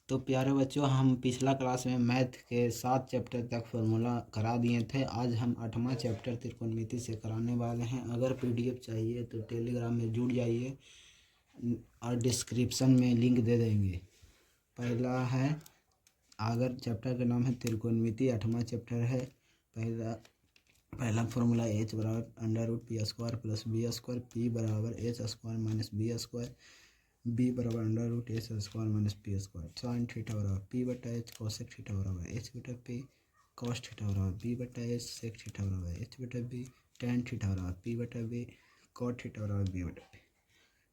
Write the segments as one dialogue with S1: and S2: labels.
S1: तो प्यारे बच्चों, हम पिछला क्लास में मैथ के 7 चैप्टर तक फार्मूला करा दिए थे। आज हम 8वां चैप्टर त्रिकोणमिति से कराने वाले हैं। अगर पीडीएफ चाहिए तो टेलीग्राम में जुड़ जाइए और डिस्क्रिप्शन में लिंक दे देंगे। पहला है, अगर चैप्टर का नाम है त्रिकोणमिति, 8वां चैप्टर है। पहला फार्मूला h बराबर under root P square plus B square, P बराबर H square minus B square, B बराबर under root H square minus P square, sine theta बराबर पी बटा एच कोसेक थीटा बराबर एच बटा P cos theta बराबर B बटा H sec theta बराबर H बटा बी टेन थीटा बराबर पी बटा बी कॉट थीटा बराबर बी बटा पी।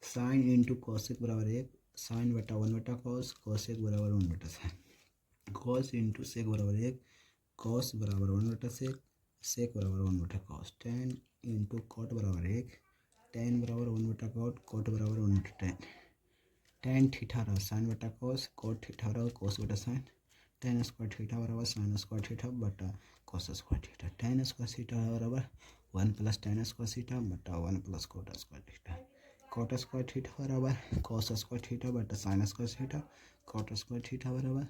S1: साइन इंटू कोसेक बराबर 1, साइन बटा 1 बटा कॉस, कोसेक बराबर 1 बटा साइन, कॉस इंटू सेक बराबर 1, कॉस बराबर 1 बटा सेक, सेक बराबर 1 बटा कॉस, टेन इंटू कॉट बराबर 1, टेन बराबर 1 बटा कॉट, कॉट बराबर 1 बटा टेन, टेन थीटा रहा साइन बटा कॉस, कॉट थीटा रहा कॉस बटा साइन, टेन स्क्वायर थीटा बराबर साइन स्क्वायर थीटा बटा cos square theta, tan square theta बराबर 1 प्लस टेन स्क्वायर थीटा बटा 1 plus cot square theta, cot square theta बराबर cos square theta बटा sine square theta, cot square theta बराबर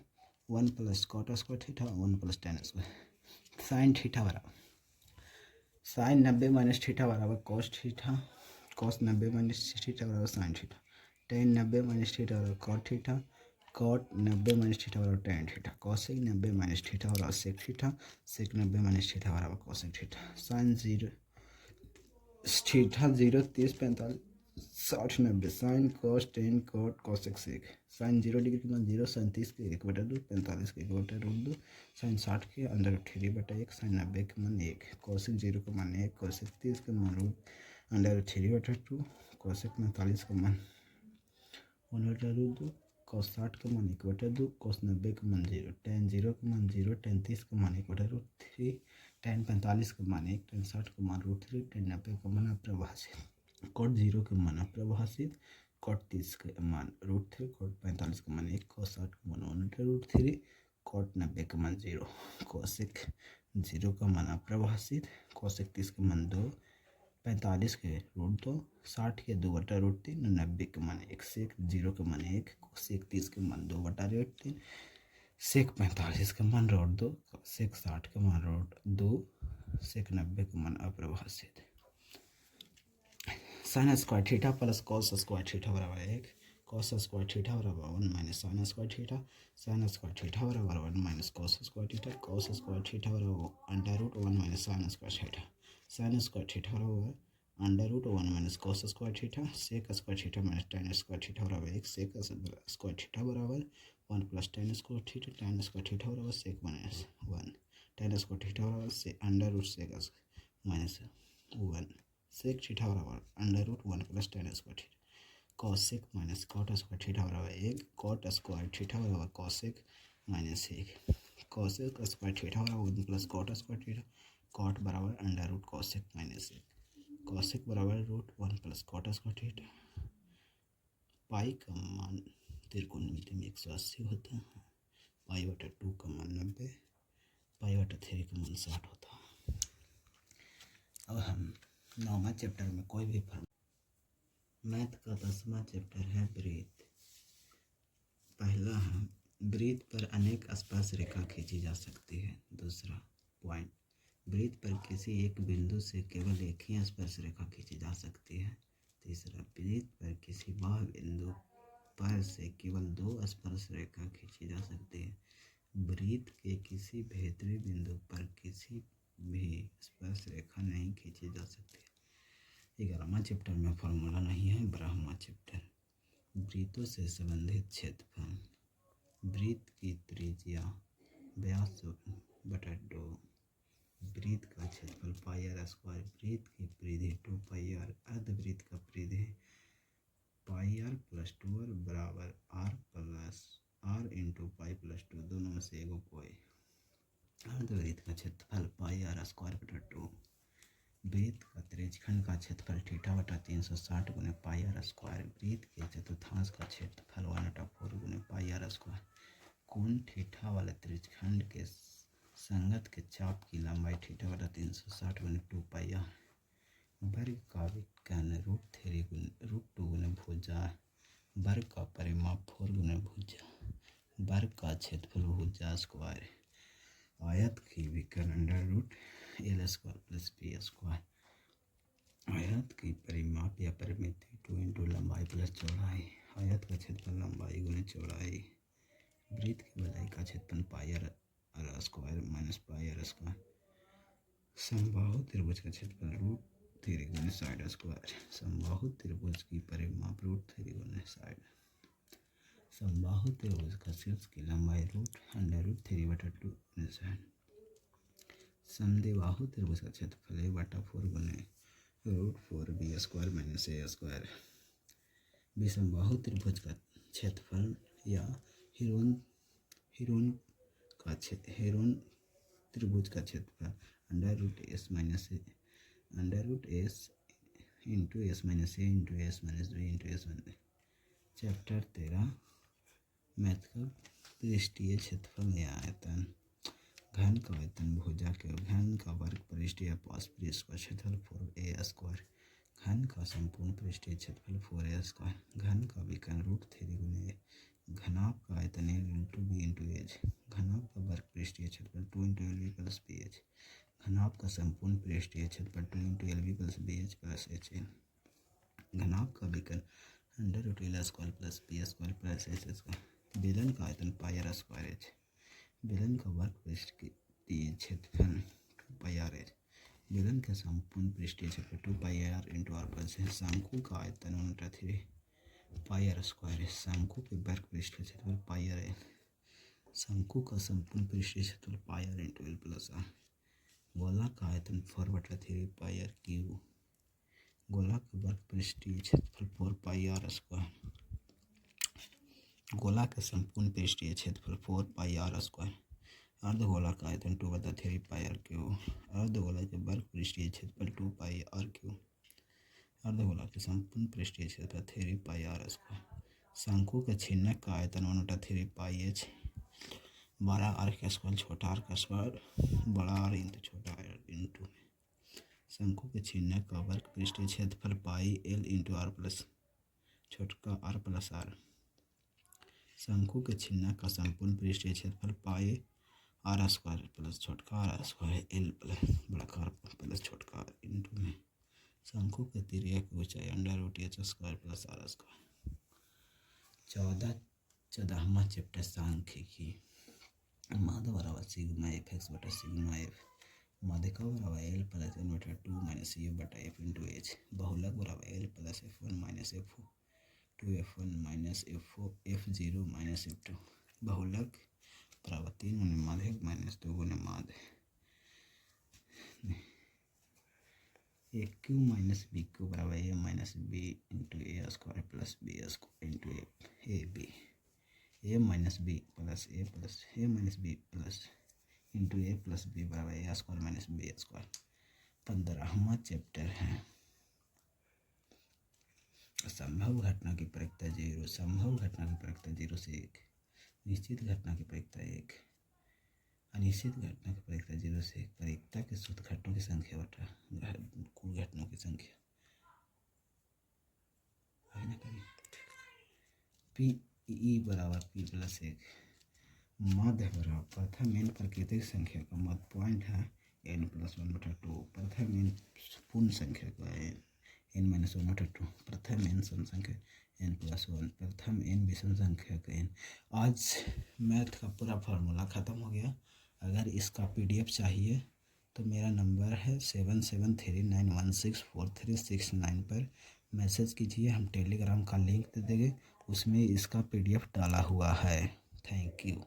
S1: 1 plus cot square theta 1 plus tan square, sine theta बराबर sign 90 minus theta बराबर cos theta, cos 90 minus theta बराबर sine theta, tan 90 minus theta बराबर cot theta, cot 90 minus theta बराबर tan theta, cosec 90 minus theta बराबर sec theta, sec 90 minus theta बराबर cosec theta, sine 0 theta 0 30 45 60 90, sine cos tan cot cosec sec, sine 0 degree के मान 0, sign 30 के 1/2, 45 के 1/√2, sign 60 के under 3/1, sign 90 के मान 1, कॉसेक 0 के मान 1, कॉसेक 30 के मान अंडर 3/2, कॉसेक 45 के मान 1/2, कॉस 60 के मान 1/2, कॉस 90 के मान 0, टेन 0 के मान 0, टेन 30 के मान 1/3, टेन 45 के मान 1, टेन 60 के मान √3, टेन 90 के मान अप्रभाषित, कॉट 0 के मान अप्रभाषित, कॉट 30 के मान √3, कॉट 45 के मान 1, कॉस 60 के मान 1/3, कॉट 90 के मान 0, कॉसेक 0 का मान अप्रभाषित, कॉसेक 30 के मान 2, 45 के √2, 60 के 2/√3, 90 के मान 1, सेक 0 के मान 1, सेक 30 के मान 2/√3, सेक 45 के मान √2, सेक 60 के मान √2, सेक 90 के मान अप्रभाषित, sine square theta plus cos square theta बराबर 1, कॉस स्क्वायर थीटा बराबर 1 minus sine square theta, sine square theta बराबर 1 minus cos square theta, cos square theta बराबर under root 1 minus sine square theta, sine square theta बराबर under root 1 minus cos square theta, sec square theta minus tan square theta बराबर 1, sec square theta बराबर 1 plus tan square theta, tan square theta बराबर sec minus 1, tan square theta बराबर से under root sec minus 1, sec theta बराबर under root 1 plus tan square theta, cosec minus cot square theta बराबर 1, cot square theta बराबर cosec minus 1, cosec square theta बराबर 1 plus cot square theta, cot बराबर under root cosec minus 1, cosec बराबर √1 plus cot square theta. Pi का मान त्रिकोणमिति में 180 होता है, पाई/2 का मान 90, पाई/3 का मान 60 होता है। अब हम 9वां चैप्टर में कोई भी मैथ का 10वां चैप्टर है वृत्त। पहला है, वृत्त पर अनेक स्पर्श रेखा खींची जा सकती है। दूसरा पॉइंट, वृत्त पर किसी एक बिंदु से केवल एक ही स्पर्श रेखा खींची जा सकती है। तीसरा, वृत्त पर किसी बाह्य बिंदु पर से केवल 2 स्पर्श रेखा खींची जा सकती है। वृत्त के किसी भीतरी बिंदु पर किसी भी स्पर्श रेखा नहीं खींची जा सकती। 11वां चैप्टर में फॉर्मूला नहीं है। 12वां चैप्टर, वृत्तों से संबंधित क्षेत्रफल। वृत्त की त्रिज्या व्यास बटा 2, वृत्त का क्षेत्रफल πr², वृत्त की परिधि 2πr, अर्धवृत्त का परिधि πr+2r बराबर r इंटू π+2, दोनों में से एगो कोई। अर्धवृत्त का क्षेत्रफल πr²/2, वृत्त का त्रिज्यखंड का क्षेत्रफल θ/360 गुने πr², वृत्त के चतुर्थांश का क्षेत्रफल 1/4 गुने πr², कोण थीटा वाले त्रिज्यखंड के संगत के चाप की लंबाई θ/360 गुने 2πr, वर्ग का विकर्ण √2 गुने भुजा, वर्ग का परिमाप 4 गुने भुजा, वर्ग का क्षेत्रफल भुजा स्क्वायर। आयत की विकर्ण under root L square plus B square. आयत की परिमाप या परिमिति 2 इंटू लंबाई प्लस चौड़ाई। आयत का क्षेत्रफल लंबाई गुने चौड़ाई। वृत्त की भुजाई का क्षेत्रफल pi R square minus pi R square. समबाहु त्रिभुज का क्षेत्रफल रूट 3 गुने साइड स्क्वायर। समबाहु त्रिभुज की परिमाप रूट 3 गुने साइड। समबाहु त्रिभुज का शीर्ष की लंबाई रूट अंडर रूट 3/2 गुने साइड। समद्विबाहु त्रिभुज का क्षेत्रफल 1/4 गुने root 4 B square minus A square. विषमबाहु त्रिभुज का क्षेत्रफल या हेरोन त्रिभुज का क्षेत्रफल under root S minus A under root S into S minus A into S minus B into S minus. Chapter 13 math का पृष्ठीय क्षेत्रफल या आयतन। घन का आयतन भुजा के घन का वर्ग पृष्ठीय अपास पृष्ठ का क्षेत्रफल 4a स्क्वायर। घन का संपूर्ण पृष्ठीय क्षेत्रफल 4a स्क्वायर। घन का विकर्ण रूट 3 गुने घनाभ का आयतन a into B into H. घनाभ का वर्ग पृष्ठीय क्षेत्रफल 2 into L B plus B H. घनाभ का संपूर्ण पृष्ठीय क्षेत्रफल 2 into L B plus B H plus H N. घनाभ का विकर्ण under root L square plus B square plus H square. बेलन का आयतन पाई आर स्क्वायर एच। बेलन का वर्ग पृष्ठीय क्षेत्रफल 2 पाई आर एच। बेलन का संपूर्ण पृष्ठीय क्षेत्रफल 2 पाई आर इंटू आर प्लस है। शंकु का आयतन 1/3 पाई आर स्क्वायर है। शंकु के वर्ग पृष्ठीय क्षेत्रफल पाई आर एल। शंकु का संपूर्ण पृष्ठीय क्षेत्रफल pi R into L plus R. गोला का आयतन 4/3 पाई आर क्यू। गोला का वर्ग पृष्ठीय क्षेत्रफल 4 पाई आर स्क्वायर। गोला का संपूर्ण पृष्ठीय क्षेत्रफल 4 पाई आर स्क्वायर। अर्धगोला का आयतन 2/3 पाई आर क्यू। अर्धगोला के वर्ग पृष्ठीय क्षेत्रफल 2 पाई आर क्यू। अर्धगोला के संपूर्ण पृष्ठीय क्षेत्रफल 3 पाई आर स्क्वायर। शंकु के छिन्नक का आयतन 1/3 पाई एच। बड़ा आर का स्क्वायर छोटा आर का स्क्वायर बड़ा आर इंटू छोटा आर इंटू। शंकु के छिन्नक का वर्ग पृष्ठीय क्षेत्रफल pi L into R plus छोटका आर प्लस आर। शंकु के छिन्नक का संपूर्ण पृष्ठीय क्षेत्रफल पाई आर स्क्वायर प्लस छोटका आर स्क्वायर एल प्लस बड़ा आर प्लस छोटका आर इंटू में। शंकु के तिर्यक की ऊंचाई under root H square plus are square. 14वां chapter सांख्यिकी। माध्य बराबर सिग्मा एफ एक्स बटा सिग्मा एफ। माध्य का बराबर एल प्लस एन बटा 2 माइनस ए बटा एफ इंटू एच। बहुलक बराबर L plus F1 minus F2 F1 minus F0 minus F2। बहुलक बराबर 3 गुने माध्य माइनस 2 गुने माध्य। A cube minus B cube बराबर A minus B into A square plus B square into A B. A minus B plus A minus B plus into A plus B बराबर A square minus B square. 15वां chapter है संभव घटना की प्रायिकता 0। संभव घटना की प्रायिकता 0 से 1। निश्चित घटना की प्रायिकता 1। अनिश्चित घटना की प्रायिकता 0 से 1। प्रायिकता के सूत्र घटनाओं की संख्या बटा कुल घटनाओं की संख्या। पी ई बराबर पी प्लस 1। मध्य बराबर प्रथम एन प्राकृतिक संख्या का मध्य पॉइंट है एन प्लस 1/2। प्रथम एन पूर्ण संख्या का एन माइनस 1/2। प्रथम एन सम संख्या एन प्लस 1। प्रथम एन विषम संख्या का एन। आज मैथ का पूरा फार्मूला ख़त्म हो गया। अगर इसका PDF चाहिए तो मेरा नंबर है 7739164369 पर मैसेज कीजिए। हम टेलीग्राम का लिंक दे देंगे, उसमें इसका PDF डाला हुआ है। Thank you.